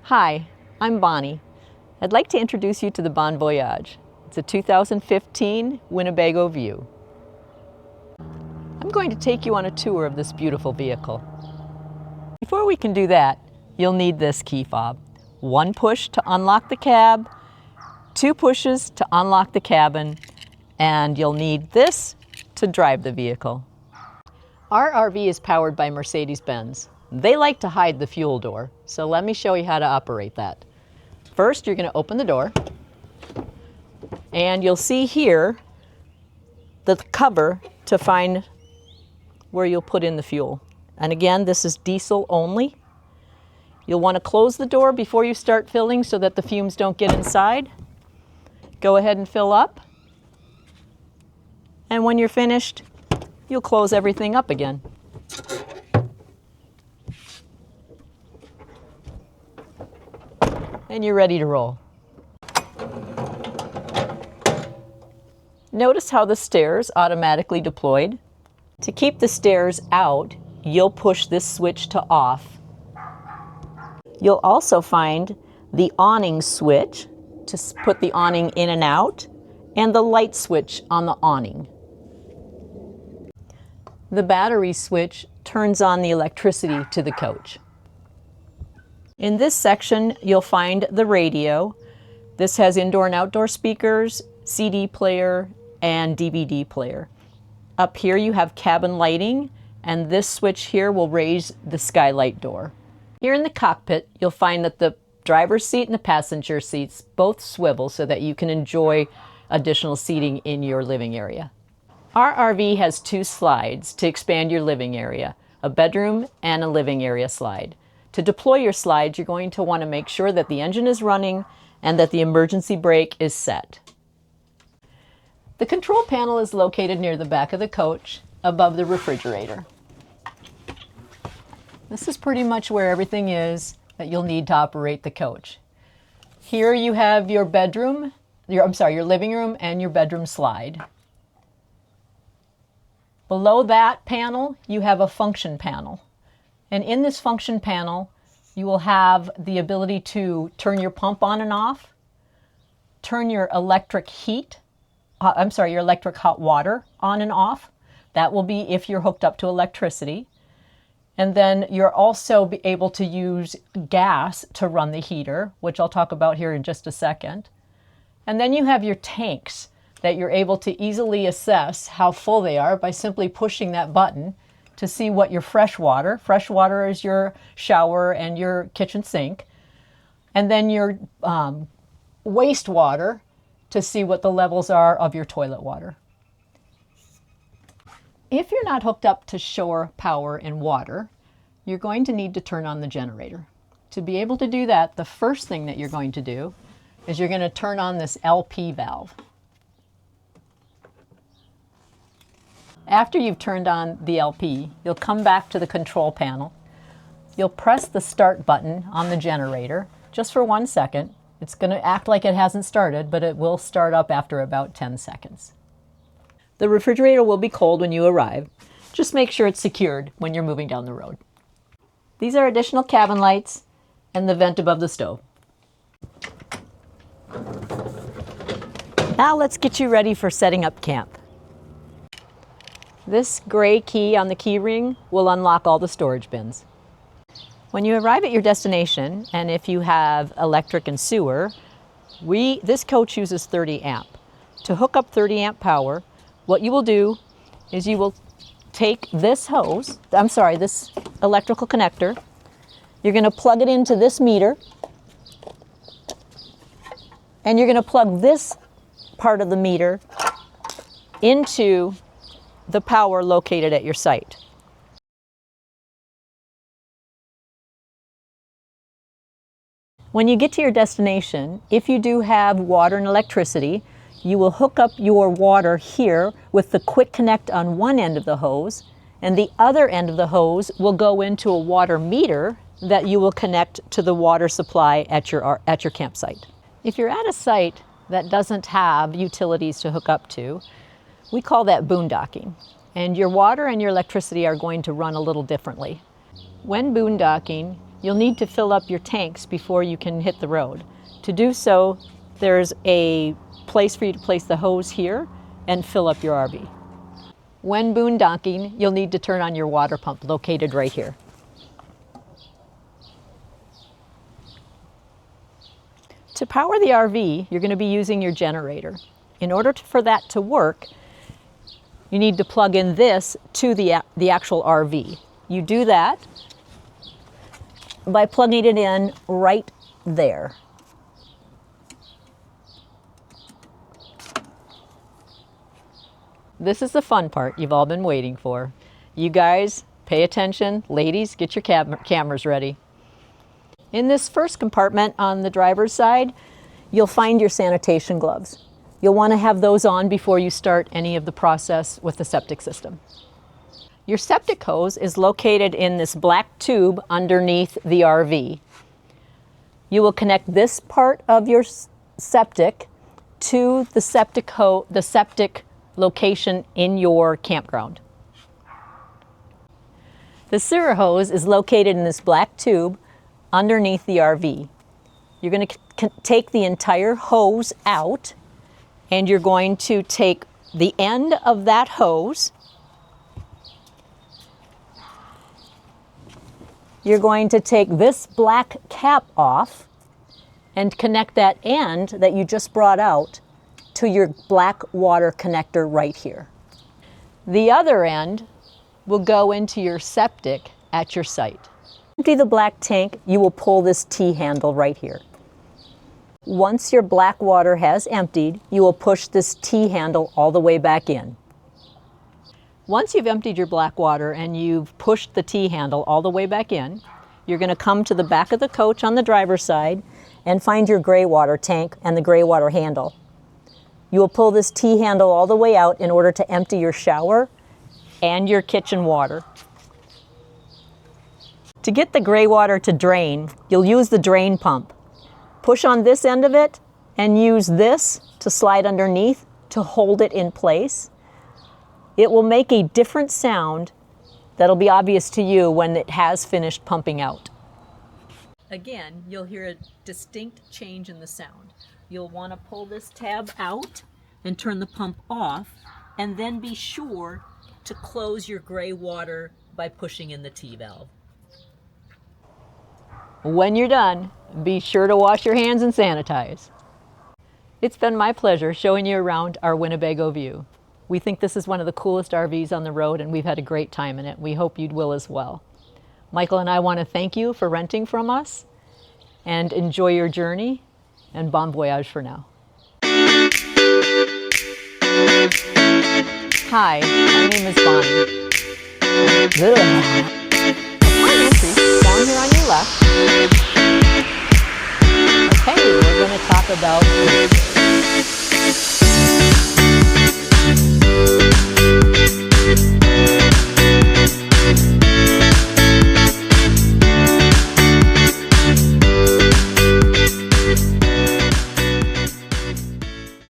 Hi, I'm Bonnie. I'd like to introduce you to the Bon Voyage. It's a 2015 Winnebago View. I'm going to take you on a tour of this beautiful vehicle. Before we can do that, you'll need this key fob. One push to unlock the cab, two pushes to unlock the cabin, and you'll need this to drive the vehicle. Our RV is powered by Mercedes-Benz. They like to hide the fuel door, so let me show you how to operate that. First, you're going to open the door, and you'll see here the cover to find where you'll put in the fuel. And again, this is diesel only. You'll want to close the door before you start filling so that the fumes don't get inside. Go ahead and fill up. And when you're finished, you'll close everything up again. And you're ready to roll. Notice how the stairs automatically deployed. To keep the stairs out, you'll push this switch to off. You'll also find the awning switch to put the awning in and out, and the light switch on the awning. The battery switch turns on the electricity to the coach. In this section, you'll find the radio. This has indoor and outdoor speakers, CD player, and DVD player. Up here you have cabin lighting, and this switch here will raise the skylight door. Here in the cockpit, you'll find that the driver's seat and the passenger seats both swivel so that you can enjoy additional seating in your living area. Our RV has two slides to expand your living area, a bedroom and a living area slide. To deploy your slides, you're going to want to make sure that the engine is running and that the emergency brake is set. The control panel is located near the back of the coach, above the refrigerator. This is pretty much where everything is that you'll need to operate the coach. Here you have your bedroom, your living room and your bedroom slide. Below that panel, you have a function panel. And in this function panel, you will have the ability to turn your pump on and off, turn your electric your electric hot water on and off. That will be if you're hooked up to electricity. And then you're also be able to use gas to run the heater, which I'll talk about here in just a second. And then you have your tanks that you're able to easily assess how full they are by simply pushing that button to see what your fresh water is your shower and your kitchen sink, and then your wastewater to see what the levels are of your toilet water. If you're not hooked up to shore power and water, you're going to need to turn on the generator. To be able to do that, the first thing that you're going to do is you're going to turn on this LP valve. After you've turned on the LP, you'll come back to the control panel. You'll press the start button on the generator just for 1 second. It's going to act like it hasn't started, but it will start up after about 10 seconds. The refrigerator will be cold when you arrive. Just make sure it's secured when you're moving down the road. These are additional cabin lights and the vent above the stove. Now let's get you ready for setting up camp. This gray key on the key ring will unlock all the storage bins. When you arrive at your destination, and if you have electric and sewer, this coach uses 30 amp. To hook up 30 amp power, what you will do is you will take this this electrical connector. You're going to plug it into this meter, and you're going to plug this part of the meter into the power located at your site. When you get to your destination, if you do have water and electricity, you will hook up your water here with the quick connect on one end of the hose, and the other end of the hose will go into a water meter that you will connect to the water supply at your campsite. If you're at a site that doesn't have utilities to hook up to, we call that boondocking. And your water and your electricity are going to run a little differently. When boondocking, you'll need to fill up your tanks before you can hit the road. To do so, there's a place for you to place the hose here and fill up your RV. When boondocking, you'll need to turn on your water pump located right here. To power the RV, you're going to be using your generator. In order for that to work, you need to plug in this to the actual RV. You do that by plugging it in right there. This is the fun part you've all been waiting for. You guys, pay attention. Ladies, get your cameras ready. In this first compartment on the driver's side, you'll find your sanitation gloves. You'll want to have those on before you start any of the process with the septic system. Your septic hose is located in this black tube underneath the RV. You will connect this part of your septic to the septic location in your campground. The sewer hose is located in this black tube underneath the RV. You're going to take the entire hose out, and you're going to take the end of that hose. You're going to take this black cap off and connect that end that you just brought out to your black water connector right here. The other end will go into your septic at your site. Empty the black tank, you will pull this T-handle right here. Once your black water has emptied, you will push this T-handle all the way back in. Once you've emptied your black water and you've pushed the T-handle all the way back in, you're going to come to the back of the coach on the driver's side and find your gray water tank and the gray water handle. You will pull this T-handle all the way out in order to empty your shower and your kitchen water. To get the gray water to drain, you'll use the drain pump. Push on this end of it and use this to slide underneath to hold it in place. It will make a different sound that'll be obvious to you when it has finished pumping out. Again, you'll hear a distinct change in the sound. You'll want to pull this tab out and turn the pump off, and then be sure to close your gray water by pushing in the T-valve. When you're done, be sure to wash your hands and sanitize. It's been my pleasure showing you around our Winnebago View. We think this is one of the coolest RVs on the road, and we've had a great time in it. We hope you will as well. Michael and I want to thank you for renting from us, and enjoy your journey, and bon voyage for now. Hi, my name is Bonnie. Hi, Nancy. Down here on your left. Okay, we're going to talk about